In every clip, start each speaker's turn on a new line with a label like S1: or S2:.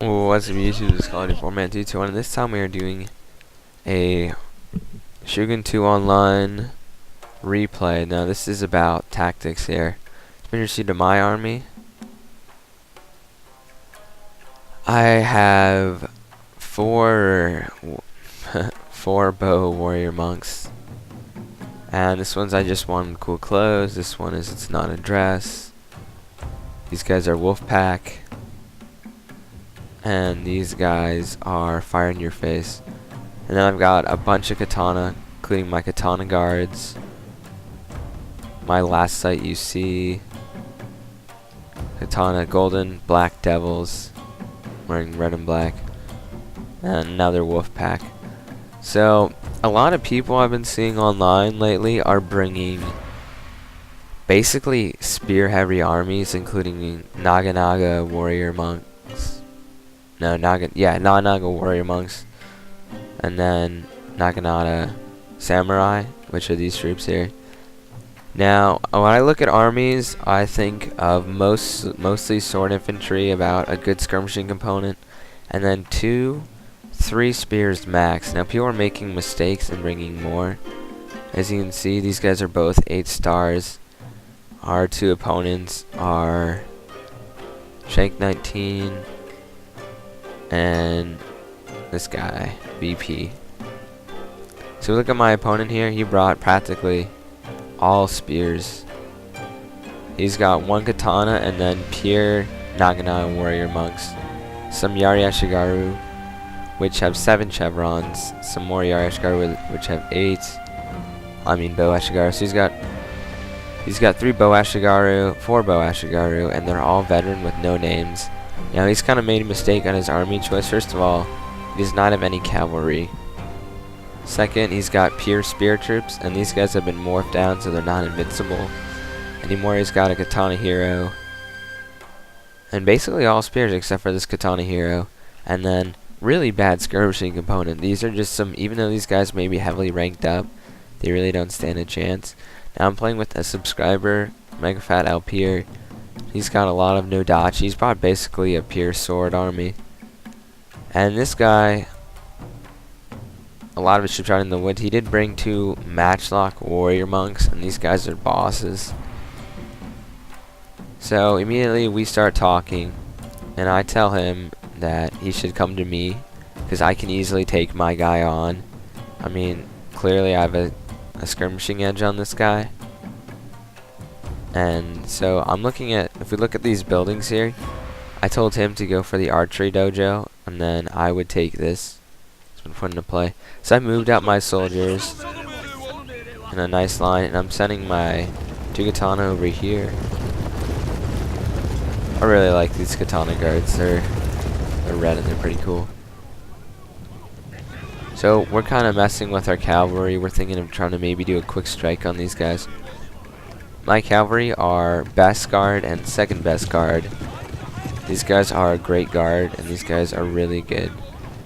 S1: What's up YouTube, this is Quality Format 221, and this time we are doing a Shogun 2 online replay. Now this is about tactics here. It's been received to my army. I have four bow warrior monks. And this one's I just want cool clothes. This one is it's not a dress. These guys are wolf pack. And these guys are fire in your face. And then I've got a bunch of katana, including my katana guards. My last sight you see. Katana golden, black devils, wearing red and black. And another wolf pack. So, a lot of people I've been seeing online lately are bringing basically spear heavy armies, including Naga warrior monks. Naga warrior monks, and then Naginata samurai, which are these troops here. Now, when I look at armies, I think of mostly sword infantry, about a good skirmishing component, and then 2-3 spears max. Now, people are making mistakes and bringing more. As you can see, these guys are both 8 stars. Our two opponents are Shank 19 and this guy, BP. So look at my opponent here. He brought practically all spears. He's got one katana and then pure Nagana warrior monks. Some Yari Ashigaru, which have 7 chevrons. Some more Yari Ashigaru which have 8. Bow Ashigaru. So he's got 3 bow Ashigaru, 4 bow Ashigaru, and they're all veteran with no names. Now he's kind of made a mistake on his army choice. First of all, he does not have any cavalry. Second, he's got pure spear troops, and these guys have been morphed down so they're not invincible anymore. He's got a katana hero, and basically all spears except for this katana hero, and then really bad skirmishing component. These are just some, even though these guys may be heavily ranked up, they really don't stand a chance. Now I'm playing with a subscriber, Mega Fat Alpier. He's got a lot of no dodge. He's brought basically a pure sword army. And this guy, a lot of his troops are in the woods. He did bring 2 matchlock warrior monks, and these guys are bosses. So immediately we start talking, and I tell him that he should come to me, because I can easily take my guy on. Clearly I have a skirmishing edge on this guy. And so I'm looking at, if we look at these buildings here, I told him to go for the archery dojo, and then I would take this. It's been put into play. So I moved out my soldiers in a nice line, and I'm sending my 2 katana over here. I really like these katana guards. They're red and they're pretty cool. So we're kind of messing with our cavalry. We're thinking of trying to maybe do a quick strike on these guys. My cavalry are best guard and second best guard. These guys are a great guard, and these guys are really good.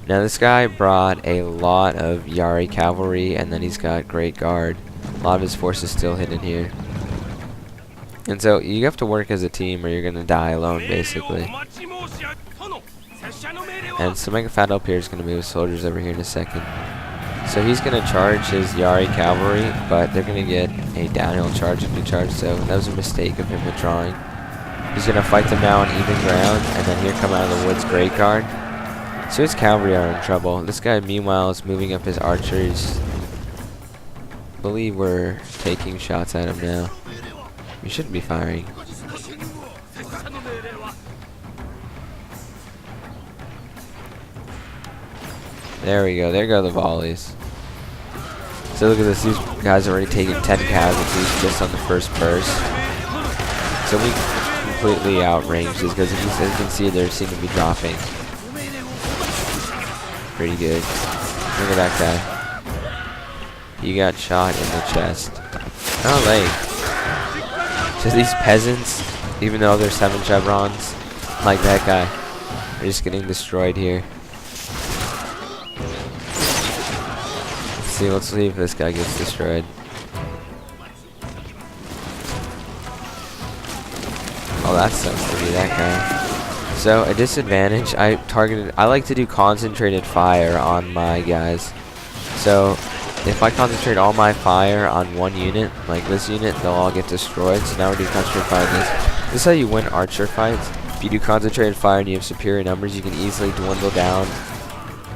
S1: Now this guy brought a lot of Yari cavalry, and then he's got great guard. A lot of his forces still hidden here. And so you have to work as a team or you're going to die alone, basically. And so Mega Fat up here is going to move his soldiers over here in a second. So he's going to charge his Yari cavalry, but they're going to get a downhill charge if they charge, so that was a mistake of him withdrawing. He's going to fight them now on even ground, and then here come out of the woods Great Guard. So his cavalry are in trouble. This guy, meanwhile, is moving up his archers. I believe we're taking shots at him now. We shouldn't be firing. There we go. There go the volleys. So look at this. These guys are already taking 10 casualties just on the first burst. So we completely outranged these guys. As you can see, they seem to be dropping. Pretty good. Look at that guy. He got shot in the chest. Oh, like. So these peasants, even though they're 7 chevrons, like that guy, are just getting destroyed here. Let's see if this guy gets destroyed. Oh, that sucks to be that guy. So a disadvantage, I like to do concentrated fire on my guys. So if I concentrate all my fire on one unit, like this unit, they'll all get destroyed. So now we're doing concentrated fire on this. This is how you win archer fights. If you do concentrated fire and you have superior numbers, you can easily dwindle down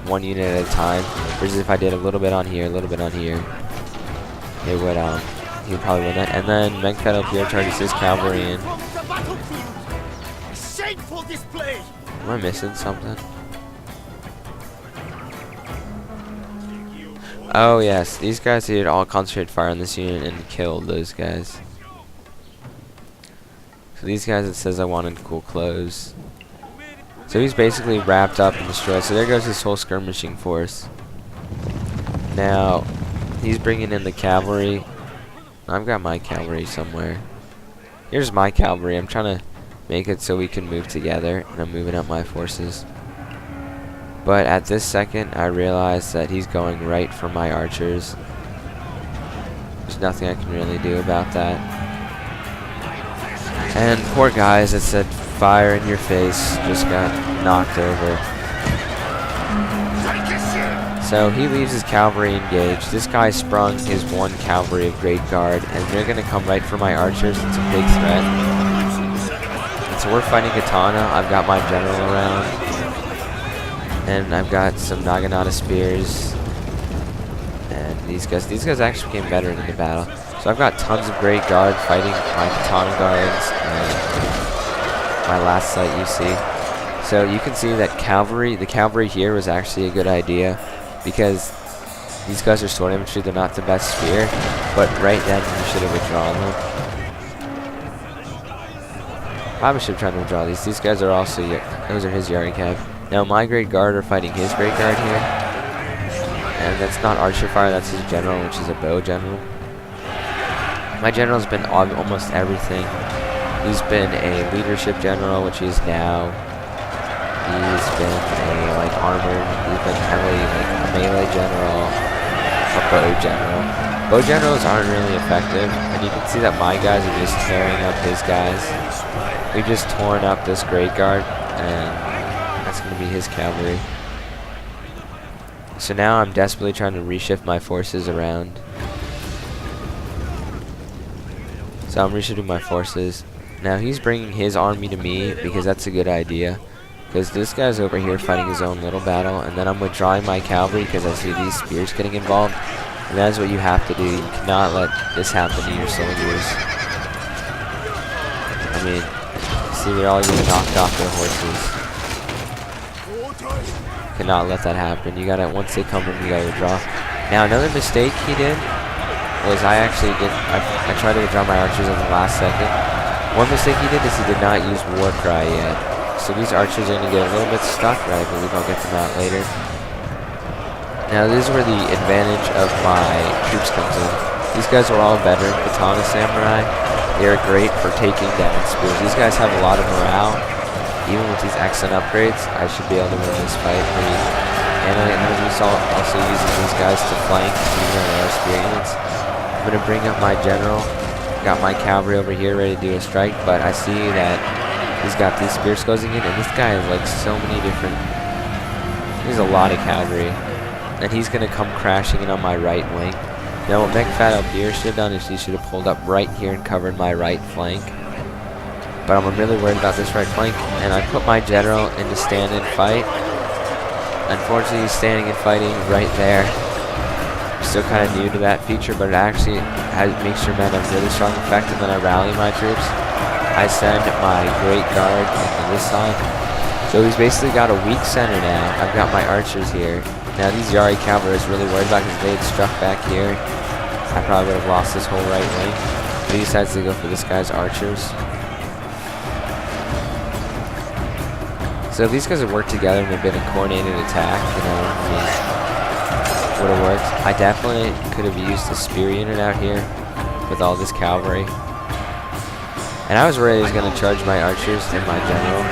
S1: one unit at a time. Versus if I did a little bit on here, a little bit on here, it would he would probably win that. And then Menkfed up here charges his cavalry in. Am I missing something? Oh yes, these guys did all concentrated fire on this unit and killed those guys. So these guys, it says I wanted cool clothes. So he's basically wrapped up and destroyed. So there goes his whole skirmishing force. Now he's bringing in the cavalry. I've got my cavalry somewhere. Here's my cavalry. I'm trying to make it so we can move together, and I'm moving up my forces. But at this second, I realize that he's going right for my archers. There's nothing I can really do about that. And poor guys that said fire in your face just got knocked over. So he leaves his cavalry engaged. This guy sprung his one cavalry of Great Guard, and they're going to come right for my archers. It's a big threat. And so we're fighting Katana. I've got my general around. And I've got some Naginata spears. And these guys actually became better in the battle. So I've got tons of Great Guard fighting my Katana guards and my last sight you see. So you can see that the cavalry here was actually a good idea, because these guys are sword infantry, they're not the best spear, but right then you should have withdrawn them. Probably should have tried to withdraw these. These guys are also, those are his Yari Cav. Now my Great Guard are fighting his Great Guard here. And that's not archer fire, that's his general, which is a bow general. My general's been almost everything. He's been a leadership general, which he is now. He's been a armored, he's been heavily a melee general, a bow general. Bow generals aren't really effective, and you can see that my guys are just tearing up his guys. We've just torn up this Great Guard, and that's going to be his cavalry. So now I'm desperately trying to reshift my forces around. So I'm reshifting my forces. Now he's bringing his army to me because that's a good idea. Because this guy's over here fighting his own little battle, and then I'm withdrawing my cavalry because I see these spears getting involved. And that is what you have to do. You cannot let this happen to your soldiers. I mean, see, they're all getting knocked off their horses. Cannot let that happen. You gotta, once they come in, you gotta withdraw. Now another mistake he did was I tried to withdraw my archers at the last second. One mistake he did is he did not use War Cry yet. So these archers are going to get a little bit stuck, but I believe I'll get them out later. Now this is where the advantage of my troops comes in. These guys are all veteran Katana Samurai. They are great for taking down spears. These guys have a lot of morale. Even with these excellent upgrades, I should be able to win this fight pretty easy. And I'm also using these guys to flank, even though they are spear units. I'm going to bring up my general. Got my cavalry over here ready to do a strike, but I see that he's got these spears closing in, and this guy has so many different. There's a lot of cavalry, and he's gonna come crashing in on my right wing. Now what Menkfed up here should have done is he should have pulled up right here and covered my right flank. But I'm really worried about this right flank, and I put my general into stand and fight. Unfortunately, he's standing and fighting right there. I'm still kind of new to that feature, but it actually makes your men have really strong effect, and then I rally my troops. I send my Great Guard into this side. So he's basically got a weak center now. I've got my archers here. Now these Yari cavalry is really worried about, because if they had struck back here, I probably would have lost this whole right wing. But he decides to go for this guy's archers. So if these guys had worked together and had been a coordinated attack, would have worked. I definitely could have used the spear unit out here with all this cavalry. And I was worried he was going to charge my archers and my general.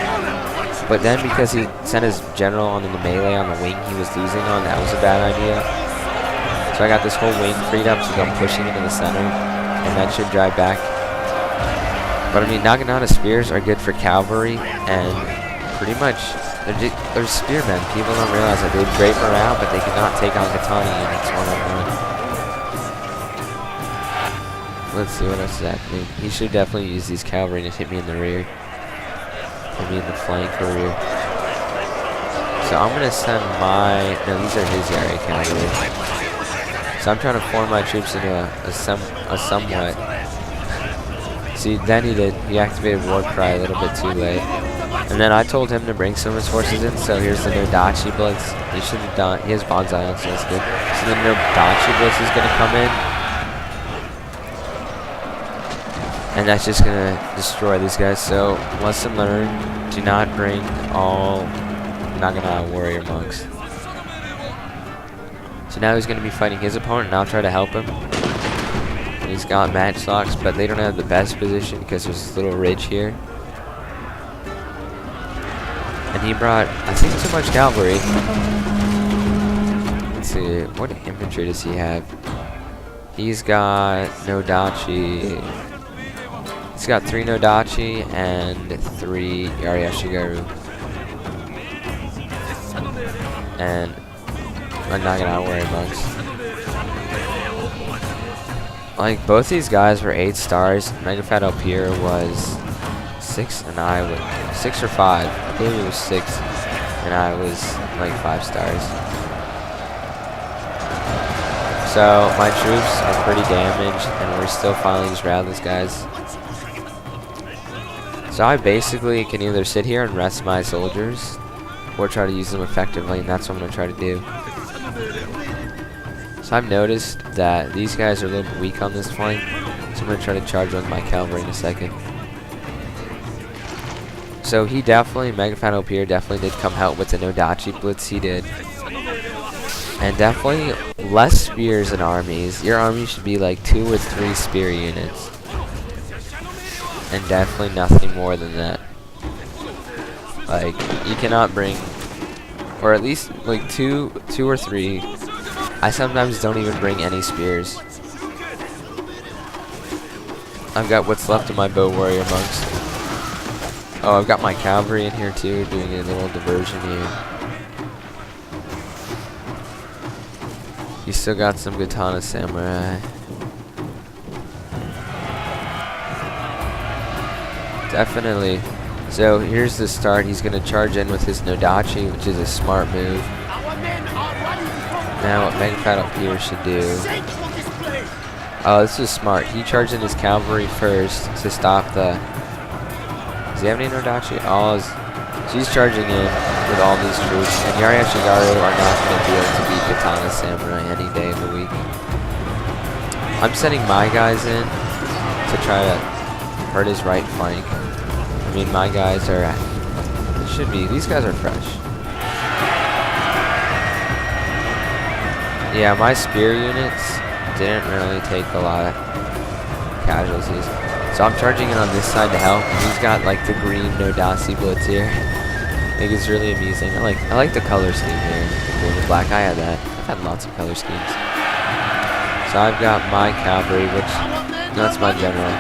S1: But then because he sent his general on the melee on the wing he was losing on, that was a bad idea. So I got this whole wing freed up, so I'm pushing into the center. And that should drive back. But I mean, Naginata spears are good for cavalry, and pretty much, they're spearmen. People don't realize that they have great morale, but they cannot take on katana units one-on-one. Let's see what else is happening. He should definitely use these cavalry to hit me in the rear. Hit me in the flank or rear. So I'm going to send my... No, these are his area cavalry. So I'm trying to form my troops into a somewhat... See, then he activated War Cry a little bit too late. And then I told him to bring some of his forces in, so here's the Nodachi Blitz. He should have done... He has Bonsai on, so that's good. So the Nodachi Blitz is going to come in. And that's just going to destroy these guys. So, lesson learned, do not bring all Nagana warrior monks. So now he's going to be fighting his opponent, and I'll try to help him. He's got matchlocks, but they don't have the best position because there's this little ridge here. And he brought, I think, too much cavalry. Let's see, what infantry does he have? He's got Nodachi. He's got 3 Nodachi and 3 Yariashigaru. And I'm not gonna outwear monks. Like, both these guys were 8 stars. Megafat Alpier was 6, and I was 6 or 5. I believe it was 6, and I was like 5 stars. So my troops are pretty damaged, and we're still finally just routing these guys. So I basically can either sit here and rest my soldiers, or try to use them effectively, and that's what I'm going to try to do. So I've noticed that these guys are a little bit weak on this flank, so I'm going to try to charge with my cavalry in a second. So he definitely, Megafat Alpier definitely did come help with the Nodachi Blitz, he did. And definitely less spears in armies. Your army should be like 2 or 3 spear units. And definitely nothing more than that. Like, you cannot bring, or at least like two or 3. I sometimes don't even bring any spears. I've got what's left of my bow warrior monks. Oh, I've got my cavalry in here too, doing a little diversion here. You still got some katana samurai. Definitely. So here's the start. He's going to charge in with his Nodachi, which is a smart move. Now what Megafat Alpier should do... Oh, this is smart. He charged in his cavalry first to stop the... Does he have any Nodachi? So he's charging in with all these troops. And Yari Ashigaru are not going to be able to beat Katana Samurai any day of the week. I'm sending my guys in to try to hurt his right flank. I mean, my guys are... these guys are fresh. Yeah, my spear units didn't really take a lot of casualties. So I'm charging in on this side to help. He's got like the green Nodachi Blitz here. I think it's really amusing. I like the color scheme here. The green and black. I had that. I've had lots of color schemes. So I've got my cavalry, which that's my general.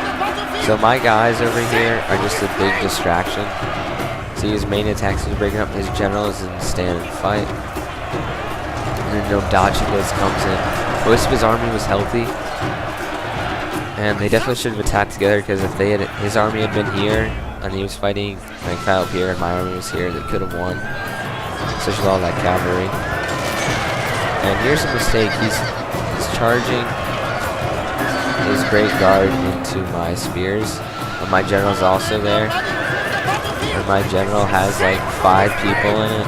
S1: So my guys over here are just a big distraction. See, his main attacks is breaking up. His general is in stand and fight. And then Nodachi Blitz comes in. Most of his army was healthy. And they definitely should have attacked together, because if they had, his army had been here and he was fighting like Fat here and my army was here, they could have won. Especially with all that cavalry. And here's a mistake. He's charging his great guard into my spears. And my general's also there. And my general has like 5 people in it.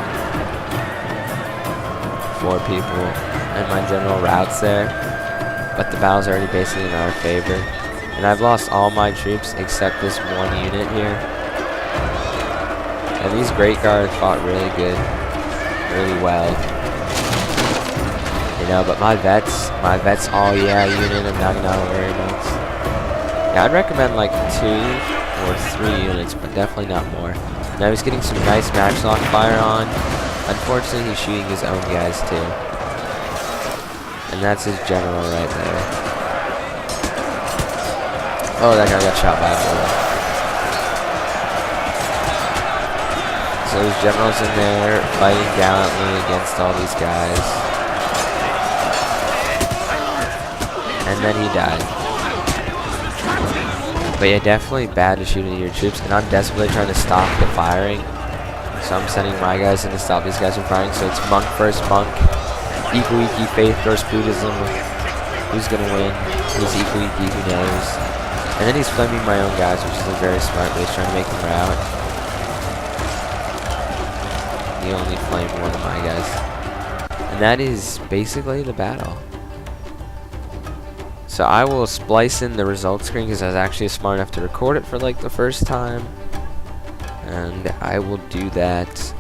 S1: 4 people, and my general routes there, but the battle's already basically in our favor, and I've lost all my troops except this one unit here. And these Great Guard fought really good, really well, you know. But my vets, all unit. I'm not gonna worry about. Yeah, I'd recommend like 2 or 3 units, but definitely not more. Now he's getting some nice matchlock fire on. Unfortunately, he's shooting his own guys too. And that's his general right there. Oh, that guy got shot by a bullet. So his general's in there fighting gallantly against all these guys. And then he died. But yeah, definitely bad to shoot into your troops, and I'm desperately trying to stop the firing. So I'm sending my guys in to stop these guys from firing. So it's monk versus monk. Equal faith versus Buddhism. Who's gonna win? Who's equal, who knows? And then he's flaming my own guys, which is a very smart way. He's trying to make them rout. He only flamed one of my guys. And that is basically the battle. So I will splice in the results screen because I was actually smart enough to record it for like the first time. And I will do that